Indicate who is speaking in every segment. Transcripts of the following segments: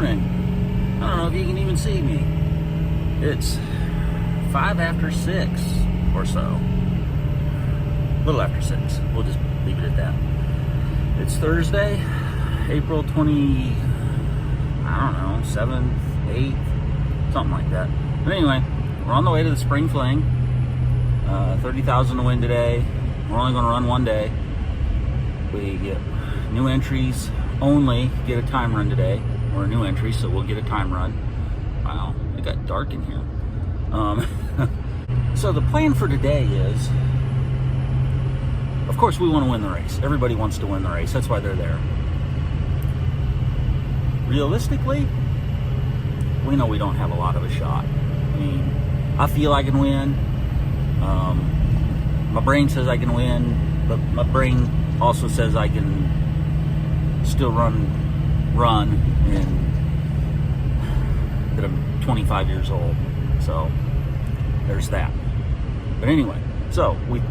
Speaker 1: morning. I don't know if you can even see me. It's 5 after 6 or so. A little after 6. We'll just leave it at that. It's Thursday, April 20, I don't know, 7th, 8th, something like that. But anyway, we're on the way to the Spring Fling. 30,000 to win today. We're only going to run one day. We get new entries only, get a time run today. We're a new entry, so we'll get a time run. Wow, it got dark in here. So the plan for today is, of course we want to win the race. Everybody wants to win the race, that's why they're there. Realistically, we know we don't have a lot of a shot. I mean, I feel I can win. My brain says I can win, but my brain also says I can still run and that I'm 25 years old. So there's that. But anyway, so we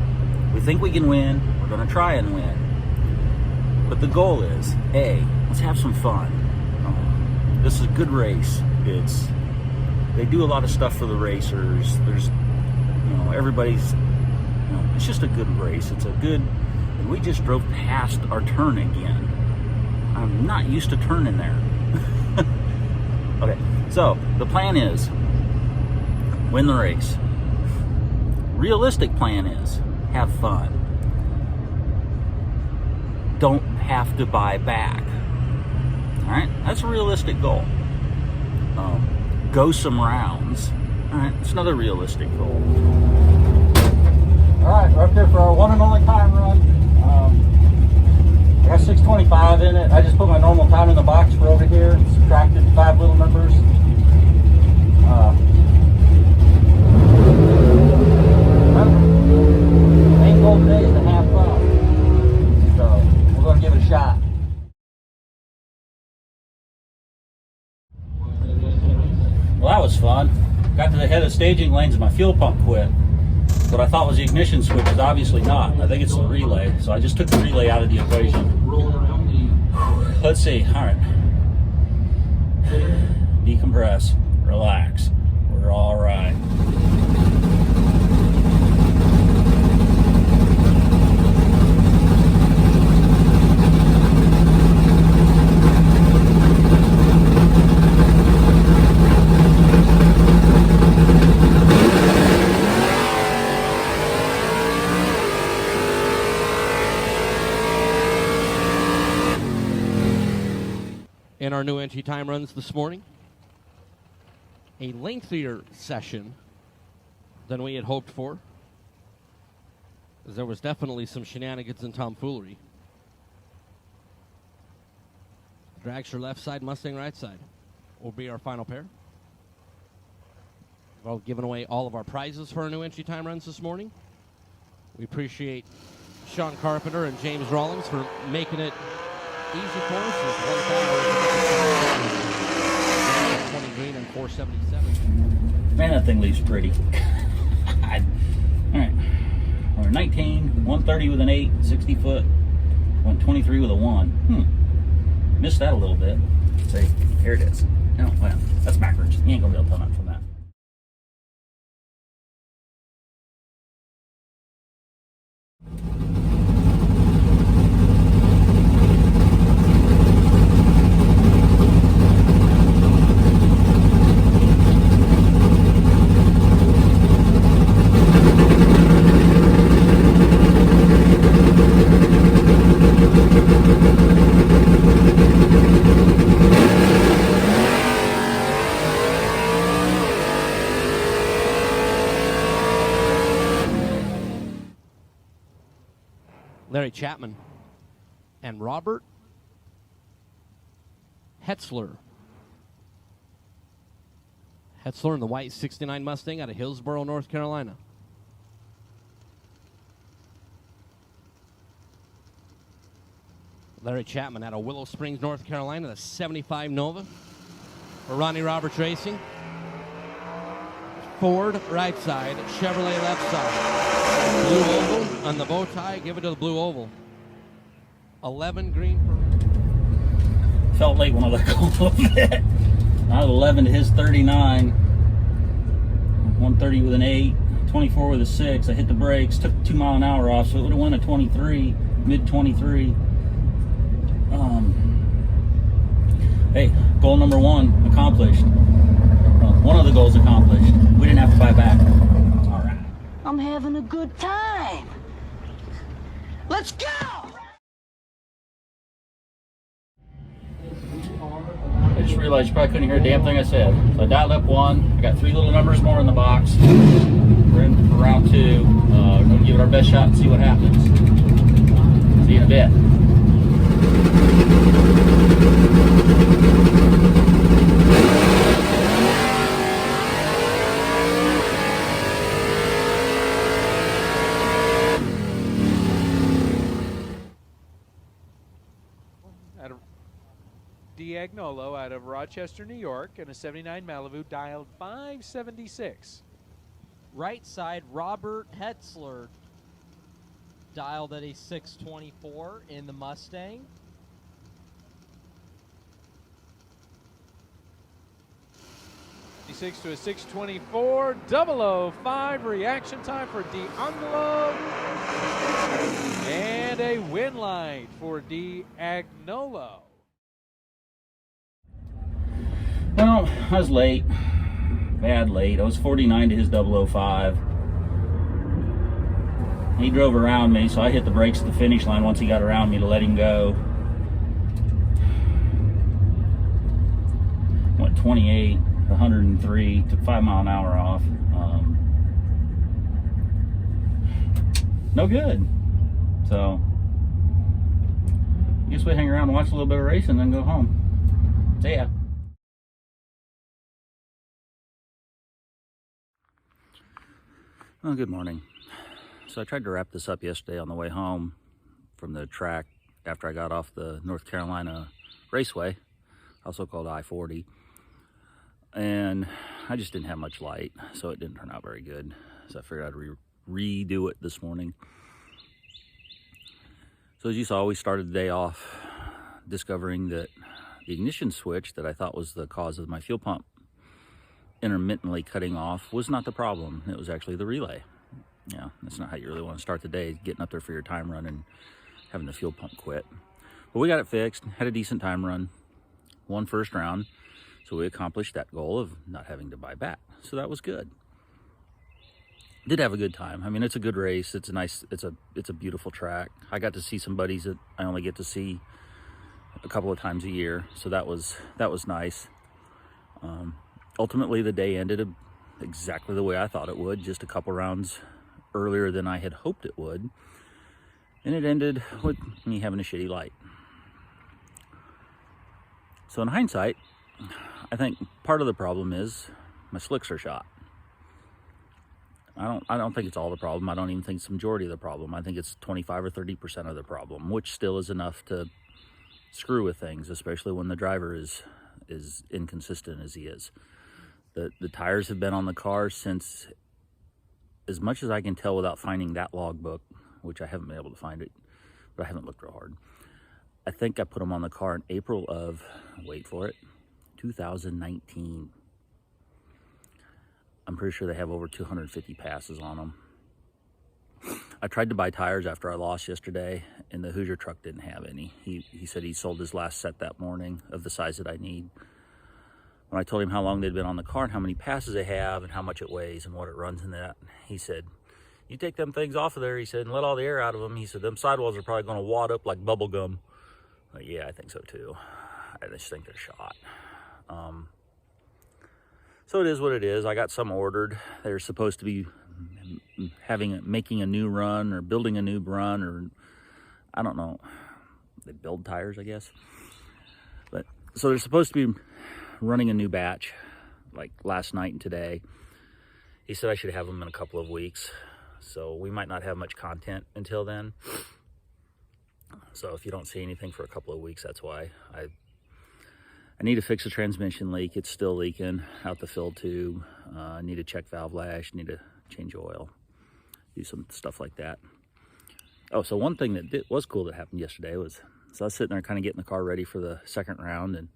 Speaker 1: think we can win. We're going to try and win. But the goal is, A, let's have some fun. This is a good race. They do a lot of stuff for the racers. There's, everybody's, it's just a good race. It's a good, and we just drove past our turn again. I'm not used to turning there. Okay, so the plan is win the race. Realistic plan is have fun. Don't have to buy back. All right, that's a realistic goal. Go some rounds. All right, it's another realistic goal. All right, we're up here for our one and only time run. I got 6:25 in it. I just put my normal time in the box for over here. Subtracted 5 little numbers. Main goal today is to have fun. So we're going to give it a shot. Well, that was fun. Got to the head of staging lanes and my fuel pump quit. What I thought was the ignition switch is obviously not. I think it's the relay. So I just took the relay out of the equation. Let's see. All right. Decompress. Relax. We're all right.
Speaker 2: In our new entry time runs this morning, a lengthier session than we had hoped for, as there was definitely some shenanigans and tomfoolery. Dragster left side, Mustang right side will be our final pair. We've all given away all of our prizes for our new entry time runs this morning. We appreciate Sean Carpenter and James Rawlings for making it easy for us. 20 green and 477.
Speaker 1: Man, that thing leaves pretty. All right. We're 19, 130 with an 8, 60 foot, 123 with a 1. Missed that a little bit. See, here it is. Oh, well, that's backwards. You ain't gonna be able to tell that from that.
Speaker 2: Larry Chapman and Robert Hetzler. Hetzler in the white 69 Mustang out of Hillsborough, North Carolina. Larry Chapman out of Willow Springs, North Carolina, the 75 Nova for Ronnie Roberts Racing. Ford right side, Chevrolet left side. Blue oval on the bow tie, give it to the blue oval. 11 green for...
Speaker 1: Felt late when I let go a little bit. Out of 11 to his 39. 130 with an 8, 24 with a 6. I hit the brakes, took 2 mile an hour off, so it would have went a 23, mid 23. Hey, goal number 1 accomplished. Well, one of the goals accomplished. We didn't have to buy back. All right.
Speaker 3: I'm having a good time. Let's go!
Speaker 1: I just realized you probably couldn't hear a damn thing I said. So I dialed up 1. I got 3 little numbers more in the box. We're in for round 2. We're going to give it our best shot and see what happens. See you in a bit.
Speaker 4: Agnolo out of Rochester, New York, and a 79 Malibu dialed 576.
Speaker 5: Right side, Robert Hetzler dialed at a 624 in the Mustang.
Speaker 4: To a 624, 005 reaction time for D'Angelo, and a win light for D'Agnolo.
Speaker 1: Well, I was late. Bad late. I was 49 to his 005. He drove around me, so I hit the brakes at the finish line once he got around me to let him go. Went 28, 103, took 5 mile an hour off. No good. So, I guess we hang around and watch a little bit of racing and then go home. See ya. Well, good morning. So I tried to wrap this up yesterday on the way home from the track after I got off the North Carolina Raceway, also called I-40. And I just didn't have much light, so it didn't turn out very good. So I figured I'd redo it this morning. So as you saw, we started the day off discovering that the ignition switch that I thought was the cause of my fuel pump intermittently cutting off was not the problem. It was actually the relay. Yeah, that's not how you really want to start the day, getting up there for your time run and having the fuel pump quit. But we got it fixed, had a decent time run, won first round, so we accomplished that goal of not having to buy back. So that was good. Did have a good time. I mean, it's a good race. It's a nice, it's a beautiful track. I got to see some buddies that I only get to see a couple of times a year, so that was nice. Ultimately, the day ended exactly the way I thought it would, just a couple rounds earlier than I had hoped it would. And it ended with me having a shitty light. So in hindsight, I think part of the problem is my slicks are shot. I don't think it's all the problem. I don't even think it's the majority of the problem. I think it's 25 or 30% of the problem, which still is enough to screw with things, especially when the driver is inconsistent as he is. The tires have been on the car since, as much as I can tell without finding that logbook, which I haven't been able to find it, but I haven't looked real hard. I think I put them on the car in April of, wait for it, 2019. I'm pretty sure they have over 250 passes on them. I tried to buy tires after I lost yesterday, and the Hoosier truck didn't have any. He said he sold his last set that morning of the size that I need. When I told him how long they'd been on the car and how many passes they have and how much it weighs and what it runs in that, he said, you take them things off of there, he said, and let all the air out of them. He said, them sidewalls are probably going to wad up like bubble gum. Yeah, I think so too. I just think they're shot. So it is what it is. I got some ordered. They're supposed to be making a new run or building a new run, or I don't know. They build tires, I guess. But so they're supposed to be running a new batch, like last night and today. He said I should have them in a couple of weeks, so we might not have much content until then. So if you don't see anything for a couple of weeks, that's why. I need to fix a transmission leak. It's still leaking out the fill tube. I need to check valve lash, need to change oil, do some stuff like that. Oh, so one thing that was cool that happened yesterday was, so I was sitting there kind of getting the car ready for the second round, and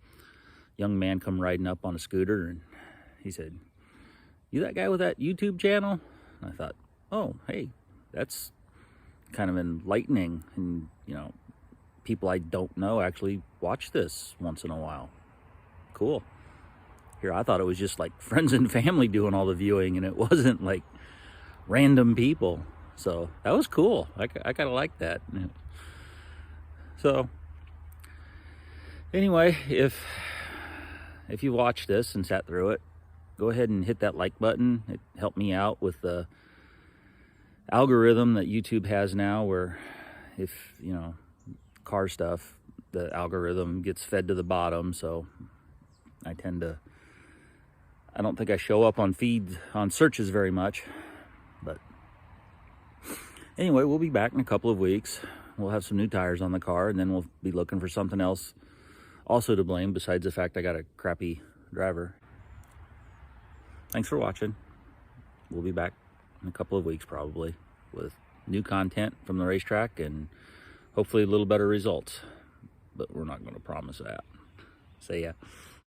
Speaker 1: young man come riding up on a scooter, and he said, "You that guy with that YouTube channel?" And I thought, oh, hey, that's kind of enlightening. And, you know, people I don't know actually watch this once in a while. Cool. Here, I thought it was just like friends and family doing all the viewing, and it wasn't like random people. So that was cool. I kind of like that. So anyway, if you watched this and sat through it, go ahead and hit that like button. It helped me out with the algorithm that YouTube has now, where if, you know, car stuff, the algorithm gets fed to the bottom. So I don't think I show up on feeds, on searches very much. But anyway, we'll be back in a couple of weeks. We'll have some new tires on the car, and then we'll be looking for something else also to blame besides the fact I got a crappy driver. Thanks for watching. We'll be back in a couple of weeks probably with new content from the racetrack and hopefully a little better results. But we're not going to promise that. See ya.